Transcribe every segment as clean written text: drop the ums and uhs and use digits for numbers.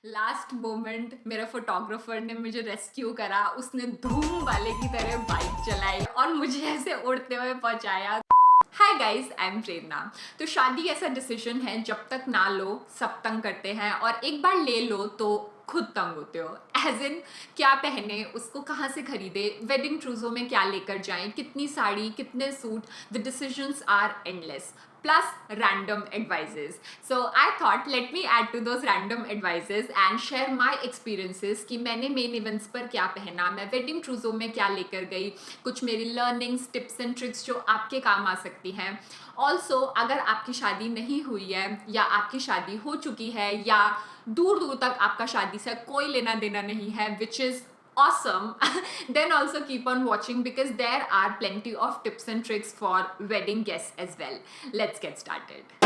Last moment मेरा photographer ने मुझे रेस्क्यू करा, उसने धूम वाले की तरह बाइक चलाई और मुझे ऐसे उड़ते हुए पहुंचाया। हाय गाइस, आई एम प्रेरणा। तो शादी ऐसा डिसीजन है जब तक ना लो सब तंग करते हैं, और एक बार ले लो तो खुद तंग होते हो। एज इन क्या पहने, उसको कहाँ से खरीदे, वेडिंग ट्रूजो में क्या लेकर जाएं, कितनी साड़ी, कितने suit, the decisions are endless, plus random advices. So I thought let me add to those random advices and share my experiences कि मैंने मेन इवेंट्स पर क्या पहना, मैं वेडिंग ट्रूजो में क्या लेकर गई, कुछ मेरी लर्निंग्स, टिप्स एंड ट्रिक्स जो आपके काम आ सकती हैं। ऑल्सो अगर आपकी शादी नहीं हुई है या आपकी शादी हो चुकी है या दूर दूर तक आपका शादी से कोई लेना देना नहीं है, which is awesome, then also keep on watching because there are plenty of tips and tricks for wedding guests as well. Let's get started.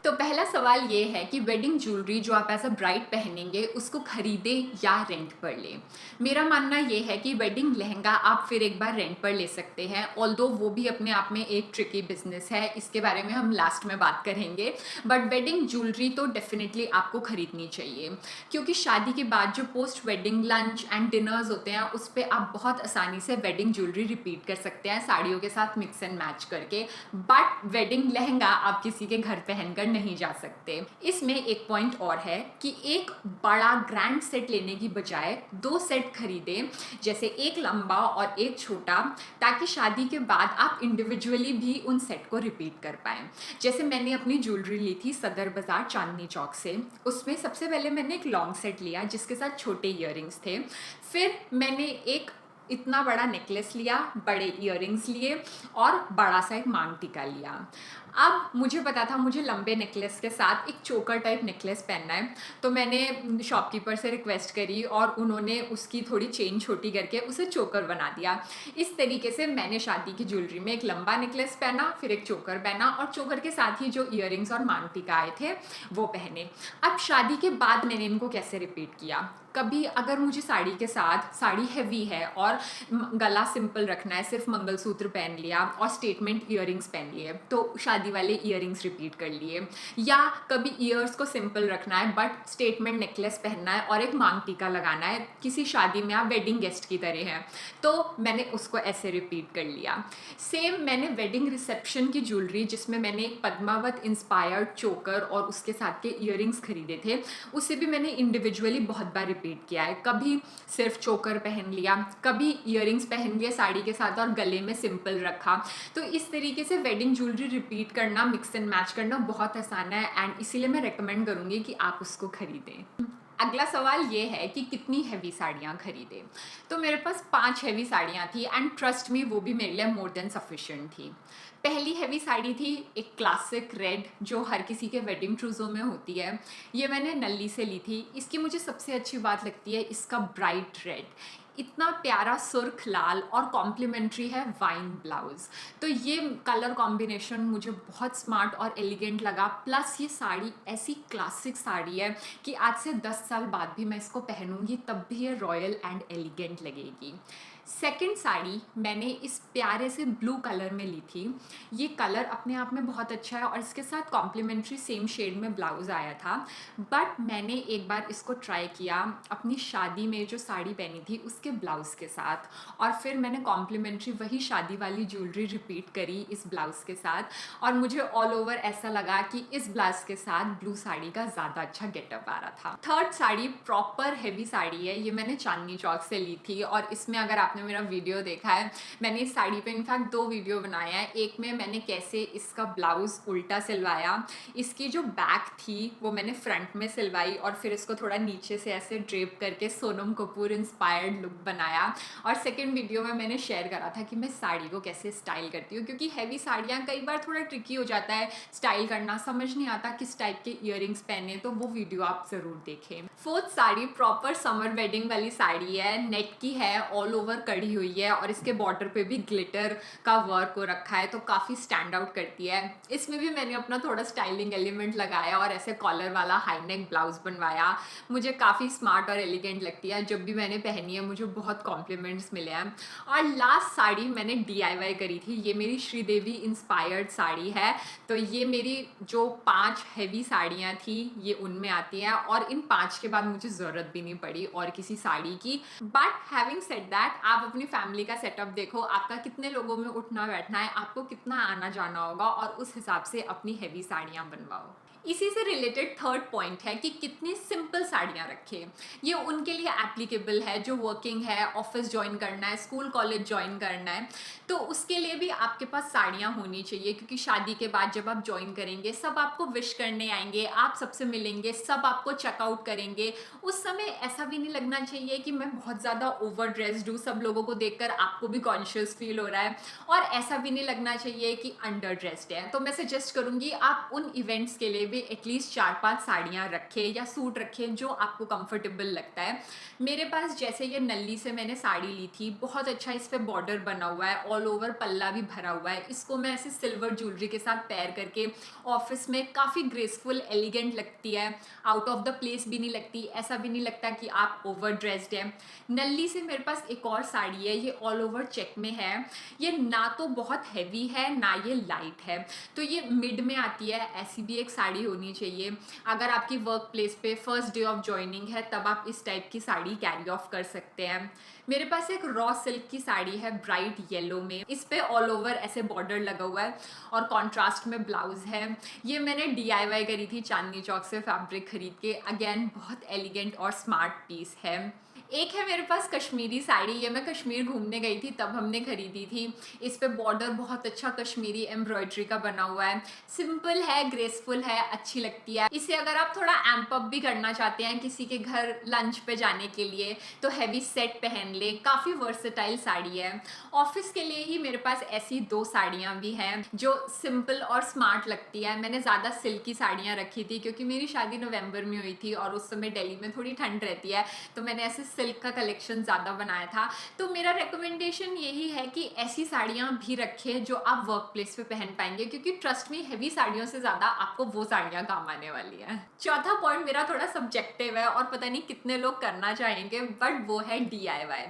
तो पहला सवाल ये है कि वेडिंग ज्वेलरी जो आप एज अ ब्राइड पहनेंगे उसको खरीदे या रेंट पर ले। मेरा मानना ये है कि वेडिंग लहंगा आप फिर एक बार रेंट पर ले सकते हैं, ऑल्दो वो भी अपने आप में एक ट्रिकी बिजनेस है, इसके बारे में हम लास्ट में बात करेंगे। बट वेडिंग ज्वेलरी तो डेफिनेटली आपको खरीदनी चाहिए, क्योंकि शादी के बाद जो post wedding lunch and dinners होते हैं उस पर आप बहुत आसानी से वेडिंग ज्वेलरी रिपीट कर सकते हैं साड़ियों के साथ मिक्स एंड मैच करके। बट वेडिंग लहंगा आप किसी के घर पहनकर नहीं जा सकते। इसमें एक पॉइंट और है कि एक बड़ा ग्रैंड सेट लेने की बजाय 2 सेट खरीदें, जैसे एक लंबा और एक छोटा, ताकि शादी के बाद आप इंडिविजुअली भी उन सेट को रिपीट कर पाएं। जैसे मैंने अपनी ज्वेलरी ली थी सदर बाजार चांदनी चौक से, उसमें सबसे पहले मैंने एक लॉन्ग सेट लिया जिसके साथ छोटे ईयररिंग्स थे, फिर मैंने एक इतना बड़ा नेकलेस लिया, बड़े ईयररिंग्स लिए और बड़ा सा एक मांग टीका लिया। अब मुझे पता था मुझे लंबे नेकलेस के साथ एक चोकर टाइप नेकलेस पहनना है, तो मैंने शॉपकीपर से रिक्वेस्ट करी और उन्होंने उसकी थोड़ी चेन छोटी करके उसे चोकर बना दिया। इस तरीके से मैंने शादी की ज्वेलरी में एक लंबा नेकलेस पहना, फिर एक चोकर पहना और चोकर के साथ ही जो ईयररिंग्स और मांग टीका आए थे वो पहने। अब शादी के बाद मैंने इनको कैसे रिपीट किया, कभी अगर मुझे साड़ी के साथ, साड़ी हैवी है और गला सिंपल रखना है, सिर्फ मंगलसूत्र पहन लिया और स्टेटमेंट ईयररिंग्स पहन लिए, तो शादी वाले ईयररिंग्स रिपीट कर लिए। या कभी ईयर्स को सिंपल रखना है बट स्टेटमेंट नेकलेस पहनना है और एक मांग टीका लगाना है, किसी शादी में आप वेडिंग गेस्ट की तरह हैं, तो मैंने उसको ऐसे रिपीट कर लिया। सेम मैंने वेडिंग रिसेप्शन की ज्वेलरी जिसमें मैंने एक पद्मावत इंस्पायर्ड चोकर और उसके साथ के ईयररिंग्स खरीदे थे, उसे भी मैंने इंडिविजुअली बहुत बार रिपीट किया है। कभी सिर्फ चोकर पहन लिया, कभी ईयररिंग्स पहन लिए साड़ी के साथ और गले में सिंपल रखा। तो इस तरीके से वेडिंग ज्वेलरी रिपीट करना, मिक्स एंड मैच करना बहुत आसान है, एंड इसीलिए मैं रेकमेंड करूंगी कि आप उसको खरीदें। अगला सवाल ये है कि कितनी हैवी साड़ियाँ खरीदें। तो मेरे पास 5 हैवी साड़ियाँ थी, एंड ट्रस्ट मी वो भी मेरे लिए मोर देन सफिशिएंट थी। पहली हैवी साड़ी थी एक क्लासिक रेड जो हर किसी के वेडिंग ट्रूजो में होती है, ये मैंने नल्ली से ली थी। इसकी मुझे सबसे अच्छी बात लगती है इसका ब्राइट रेड, इतना प्यारा सुर्ख लाल और कॉम्प्लीमेंट्री है वाइन ब्लाउज। तो ये कलर कॉम्बिनेशन मुझे बहुत स्मार्ट और एलिगेंट लगा। प्लस ये साड़ी ऐसी क्लासिक साड़ी है कि आज से 10 साल बाद भी मैं इसको पहनूंगी तब भी ये रॉयल एंड एलिगेंट लगेगी। सेकंड साड़ी मैंने इस प्यारे से ब्लू कलर में ली थी। ये कलर अपने आप में बहुत अच्छा है और इसके साथ कॉम्प्लीमेंट्री सेम शेड में ब्लाउज आया था। बट मैंने एक बार इसको ट्राई किया अपनी शादी में जो साड़ी पहनी थी उसके ब्लाउज के साथ, और फिर मैंने कॉम्प्लीमेंट्री वही शादी वाली ज्वेलरी रिपीट करी इस ब्लाउज के साथ, और मुझे ऑल ओवर ऐसा लगा कि इस ब्लाउज के साथ ब्लू साड़ी का ज़्यादा अच्छा गेटअप आ रहा था। Third sari proper heavy sari है, ये मैंने चांदनी चौक से ली थी, और इसमें अगर आपने मेरा वीडियो देखा है, मैंने इस साड़ी पे इनफैक्ट 2 वीडियो बनाया है। एक में मैंने कैसे इसका ब्लाउज उल्टा सिलवाया, इसकी जो बैक थी वो मैंने फ्रंट में सिलवाई और फिर इसको थोड़ा नीचे से ऐसे ड्रेप करके सोनम कपूर इंस्पायर्ड लुक बनाया। और सेकंड वीडियो में मैंने शेयर करा था कि मैं साड़ी को कैसे स्टाइल करती हूँ, क्योंकि हैवी साड़ियाँ कई बार थोड़ा ट्रिकी हो जाता है स्टाइल करना, समझ नहीं आता किस टाइप के ईयररिंग्स पहने, तो वो वीडियो आप ज़रूर देखें। Fourth sari proper summer wedding वाली साड़ी है, नेट की है, ऑल ओवर कढ़ी हुई है और इसके बॉर्डर पे भी ग्लिटर का वर्क हो रखा है, तो काफ़ी स्टैंड आउट करती है। इसमें भी मैंने अपना थोड़ा स्टाइलिंग एलिमेंट लगाया और ऐसे कॉलर वाला हाई नेक ब्लाउज बनवाया। मुझे काफ़ी स्मार्ट और एलिगेंट लगती है, जब भी मैंने पहनी है मुझे बहुत कॉम्प्लीमेंट्स मिले हैं। और लास्ट साड़ी मैंने DIY करी थी, ये मेरी श्रीदेवी इंस्पायर्ड साड़ी है। तो ये मेरी जो 5 हेवी साड़ियाँ थी ये उनमें आती हैं, और इन 5 के बाद मुझे ज़रूरत भी नहीं पड़ी और किसी साड़ी की। बट हैविंग सेड दैट, आप अपनी फैमिली का सेटअप देखो, आपका कितने लोगों में उठना बैठना है, आपको कितना आना जाना होगा, और उस हिसाब से अपनी हेवी साड़ियाँ बनवाओ। इसी से रिलेटेड थर्ड पॉइंट है कि कितनी सिंपल साड़ियाँ रखें। ये उनके लिए एप्लीकेबल है जो वर्किंग है, ऑफिस ज्वाइन करना है, स्कूल कॉलेज ज्वाइन करना है, तो उसके लिए भी आपके पास साड़ियाँ होनी चाहिए। क्योंकि शादी के बाद जब आप ज्वाइन करेंगे, सब आपको विश करने आएंगे, आप सबसे मिलेंगे, सब आपको चेकआउट करेंगे। उस समय ऐसा भी नहीं लगना चाहिए कि मैं बहुत ज़्यादा ओवर ड्रेस्ड हूँ, सब लोगों को देखकर आपको भी कॉन्शियस फील हो रहा है, और ऐसा भी नहीं लगना चाहिए कि अंडर ड्रेस्ड है। तो मैं सजेस्ट करूँगी आप उन इवेंट्स के लिए भी एटलीस्ट 4-5 साड़ियाँ रखें या सूट रखें जो आपको कंफर्टेबल लगता है। मेरे पास जैसे ये नल्ली से मैंने साड़ी ली थी, बहुत अच्छा इस पे बॉर्डर बना हुआ है, ऑल ओवर पल्ला भी भरा हुआ है। इसको मैं ऐसे सिल्वर ज्वेलरी के साथ पेयर करके ऑफिस में काफ़ी ग्रेसफुल एलिगेंट लगती है, आउट ऑफ द प्लेस भी नहीं लगती, ऐसा भी नहीं लगता कि आप ओवर ड्रेस्ड हैं। नल्ली से मेरे पास एक और साड़ी है, ये ऑल ओवर चेक में है। ये ना तो बहुत हैवी है ना ये लाइट है, तो ये मिड में आती है। ऐसी भी एक साड़ी होनी चाहिए। अगर आपकी वर्क प्लेस पे फर्स्ट डे ऑफ ज्वाइनिंग है तब आप इस टाइप की साड़ी कैरी ऑफ कर सकते हैं। मेरे पास एक रॉ सिल्क की साड़ी है ब्राइट येलो में, इस पे ऑल ओवर ऐसे बॉर्डर लगा हुआ है और कॉन्ट्रास्ट में ब्लाउज है। ये मैंने DIY करी थी चांदनी चौक से फैब्रिक खरीद के। अगेन बहुत एलिगेंट और स्मार्ट पीस है। एक है मेरे पास कश्मीरी साड़ी, ये मैं कश्मीर घूमने गई थी तब हमने खरीदी थी। इस पे बॉर्डर बहुत अच्छा कश्मीरी एम्ब्रॉयडरी का बना हुआ है, सिंपल है, ग्रेसफुल है, अच्छी लगती है। इसे अगर आप थोड़ा एम्प अप भी करना चाहते हैं किसी के घर लंच पे जाने के लिए, तो हैवी सेट पहन ले, काफ़ी वर्सेटाइल साड़ी है। ऑफिस के लिए ही मेरे पास ऐसी 2 साड़ियाँ भी हैं जो सिंपल और स्मार्ट लगती है। मैंने ज़्यादा सिल्की साड़ियाँ रखी थी क्योंकि मेरी शादी नवंबर में हुई थी और उस समय दिल्ली में थोड़ी ठंड रहती है, तो मैंने ऐसे सिल्क का कलेक्शन ज़्यादा बनाया था। तो मेरा रिकमेंडेशन यही है कि ऐसी साड़ियाँ भी रखें जो आप वर्क प्लेस पे पहन पाएंगे, क्योंकि ट्रस्ट में हैवी साड़ियों से ज़्यादा आपको वो साड़ियाँ काम आने वाली है। चौथा पॉइंट मेरा थोड़ा सब्जेक्टिव है और पता नहीं कितने लोग करना चाहेंगे, बट वो है DIY।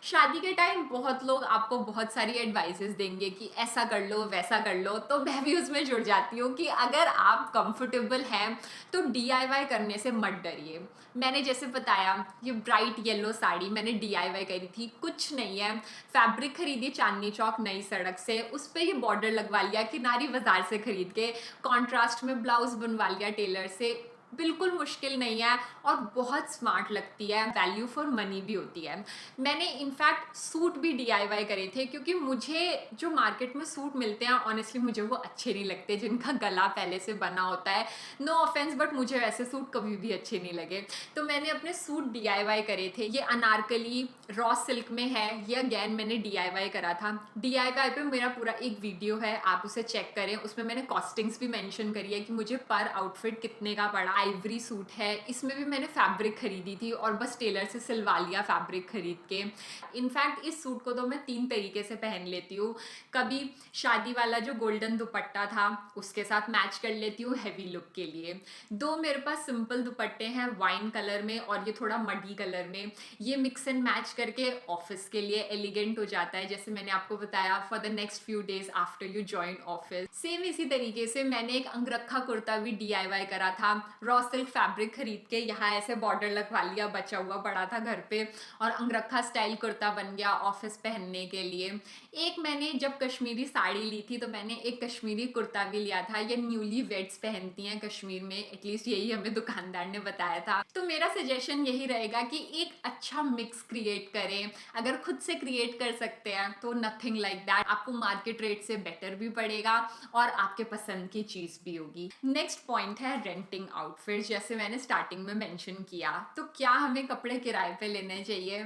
शादी के टाइम बहुत लोग आपको बहुत सारी एडवाइसेस देंगे कि ऐसा कर लो वैसा कर लो, तो मैं भी उसमें जुड़ जाती हूँ कि अगर आप कंफर्टेबल हैं तो DIY करने से मत डरिए। मैंने जैसे बताया ये ब्राइट येलो साड़ी मैंने DIY करी थी, कुछ नहीं है, फैब्रिक खरीदी चांदनी चौक नई सड़क से, उस पर ये बॉर्डर लगवा लिया किनारी बाजार से खरीद के, कॉन्ट्रास्ट में ब्लाउज बनवा लिया टेलर से। बिल्कुल मुश्किल नहीं है और बहुत स्मार्ट लगती है, वैल्यू फॉर मनी भी होती है। मैंने इनफैक्ट सूट भी DIY करे थे, क्योंकि मुझे जो मार्केट में सूट मिलते हैं ऑनेस्टली मुझे वो अच्छे नहीं लगते, जिनका गला पहले से बना होता है। नो ऑफेंस, बट मुझे वैसे सूट कभी भी अच्छे नहीं लगे, तो मैंने अपने सूट DIY करे थे। ये अनारकली रॉ सिल्क में है, ये अगेन मैंने DIY करा था। DIY पे मेरा पूरा एक वीडियो है, आप उसे चेक करें, उसमें मैंने कॉस्टिंग्स भी मेंशन करी है कि मुझे पर आउटफिट कितने का पड़ा। आइवरी सूट है, इसमें भी मैंने फैब्रिक खरीदी थी और बस टेलर से सिलवा लिया फैब्रिक खरीद के। इनफैक्ट इस सूट को तो मैं 3 तरीके से पहन लेती हूँ। कभी शादी वाला जो गोल्डन दुपट्टा था उसके साथ मैच कर लेती हूँ हैवी लुक के लिए। 2 मेरे पास सिंपल दुपट्टे हैं वाइन कलर में और ये थोड़ा मडी कलर में, ये मिक्स एंड मैच करके ऑफिस के लिए एलिगेंट हो जाता है, जैसे मैंने आपको बताया for the next few days after you join office. Same इसी तरीके से मैंने एक अंगरखा कुर्ता भी DIY करा था, रॉ सिल्क फैब्रिक खरीद के यहाँ ऐसे बॉर्डर लगवा लिया, बचा हुआ पड़ा था घर पे, और अंगरखा स्टाइल कुर्ता बन गया ऑफिस पहनने के लिए। एक मैंने जब कश्मीरी साड़ी ली थी तो मैंने एक कश्मीरी कुर्ता भी लिया था, ये न्यूली वेड्स पहनती हैं कश्मीर में, एटलीस्ट यही हमें दुकानदार ने बताया था। तो मेरा सजेशन यही रहेगा कि एक अच्छा मिक्स क्रिएट करें, अगर खुद से क्रिएट कर सकते हैं तो नथिंग लाइक दैट, आपको मार्केट रेट से बेटर भी पड़ेगा और आपके पसंद की चीज भी होगी। नेक्स्ट पॉइंट है रेंटिंग आउटफिट। जैसे मैंने स्टार्टिंग में मेंशन किया, तो क्या हमें कपड़े किराए पे लेने चाहिए?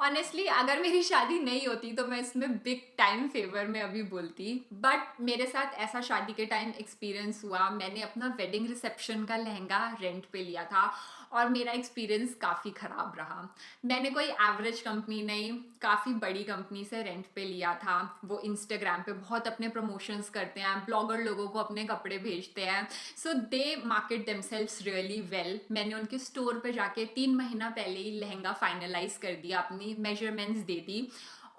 ऑनेस्टली अगर मेरी शादी नहीं होती तो मैं इसमें बिग टाइम फेवर में अभी बोलती, बट मेरे साथ ऐसा शादी के टाइम एक्सपीरियंस हुआ। मैंने अपना वेडिंग रिसेप्शन का लहंगा रेंट पे लिया था और मेरा एक्सपीरियंस काफ़ी ख़राब रहा। मैंने कोई एवरेज कंपनी नहीं, काफ़ी बड़ी कंपनी से रेंट पे लिया था। वो इंस्टाग्राम पे बहुत अपने प्रमोशंस करते हैं, ब्लॉगर लोगों को अपने कपड़े भेजते हैं, सो दे मार्केट देमसेल्व्स रियली वेल। मैंने उनके स्टोर पे जाके 3 महीना पहले ही लहंगा फाइनलाइज कर दिया, अपनी मेजरमेंट्स दे दी।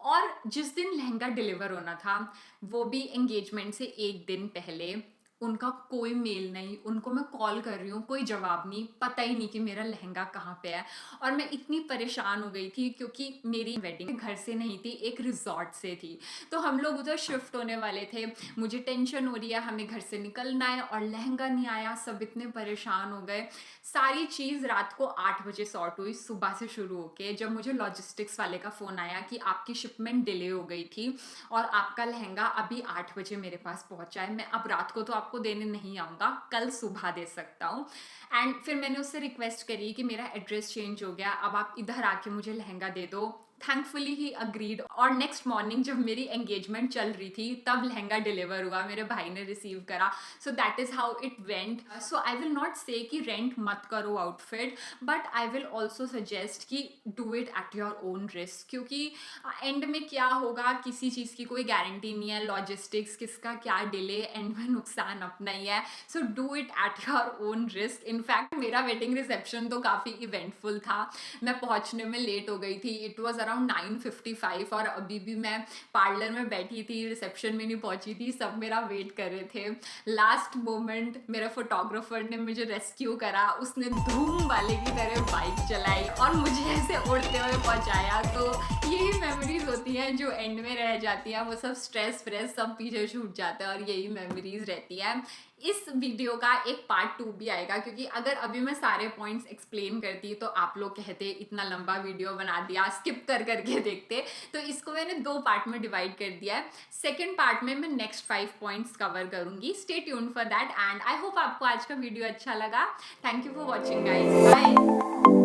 और जिस दिन लहंगा डिलीवर होना था, वो भी एंगेजमेंट से एक दिन पहले, उनका कोई मेल नहीं, उनको मैं कॉल कर रही हूँ कोई जवाब नहीं, पता ही नहीं कि मेरा लहंगा कहाँ पे है। और मैं इतनी परेशान हो गई थी क्योंकि मेरी वेडिंग घर से नहीं थी, एक रिजॉर्ट से थी, तो हम लोग उधर शिफ्ट होने वाले थे। मुझे टेंशन हो रही है, हमें घर से निकलना है और लहंगा नहीं आया, सब इतने परेशान हो गए। सारी चीज़ रात को 8 बजे सॉर्ट हुई, सुबह से शुरू होके, जब मुझे लॉजिस्टिक्स वाले का फ़ोन आया कि आपकी शिपमेंट डिले हो गई थी और आपका लहंगा अभी 8 बजे मेरे पास पहुंचा है, मैं अब रात को तो आपको देने नहीं आऊँगा, कल सुबह दे सकता हूँ। एंड फिर मैंने उससे रिक्वेस्ट करी कि मेरा एड्रेस चेंज हो गया, अब आप इधर आके मुझे लहंगा दे दो। थैंकफुली ही अग्रीड और नेक्स्ट मॉर्निंग जब मेरी एंगेजमेंट चल रही थी तब लहंगा डिलीवर हुआ, मेरे भाई ने रिसीव करा। So that is how it went. So I will not say कि रेंट मत करो outfit, but I will also suggest कि do it at your own risk, क्योंकि एंड में क्या होगा किसी चीज़ की कोई गारंटी नहीं है, लॉजिस्टिक्स किसका क्या डिले, एंड में नुकसान अपना ही है। So do it at your own risk. In fact मेरा वेडिंग रिसेप्शन तो काफ़ी इवेंटफुल था, मैं पहुंचने में लेट हो गई थी, इट वॉज अराउंड 9:55 और अभी भी मैं पार्लर में बैठी थी, रिसेप्शन में नहीं पहुंची थी, सब मेरा वेट कर रहे थे। लास्ट मोमेंट मेरा फोटोग्राफर ने मुझे रेस्क्यू करा, उसने धूम वाले की तरह बाइक चलाई और मुझे ऐसे उड़ते हुए पहुंचाया। तो यही मेमोरीज होती हैं जो एंड में रह जाती हैं, वो सब स्ट्रेस फ्रेस सब पीछे छूट जाता है और यही मेमोरीज रहती है। इस वीडियो का एक पार्ट 2 भी आएगा, क्योंकि अगर अभी मैं सारे पॉइंट्स एक्सप्लेन करती तो आप लोग कहते इतना लंबा वीडियो बना दिया, स्किप कर करके देखते। तो इसको मैंने 2 पार्ट में डिवाइड कर दिया है। सेकंड पार्ट में मैं नेक्स्ट 5 पॉइंट्स कवर करूंगी, stay tuned for that. And I hope आपको आज का वीडियो अच्छा लगा। Thank you for watching guys, bye.